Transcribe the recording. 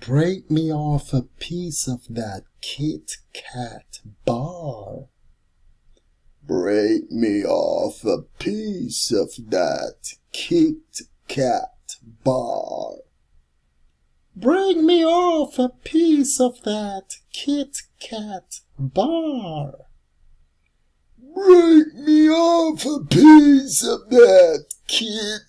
Break me off a piece of that Kit Kat bar. Break me off a piece of that Kit Kat bar. Break me off a piece of that Kit Kat bar. Break me off a piece of that Kit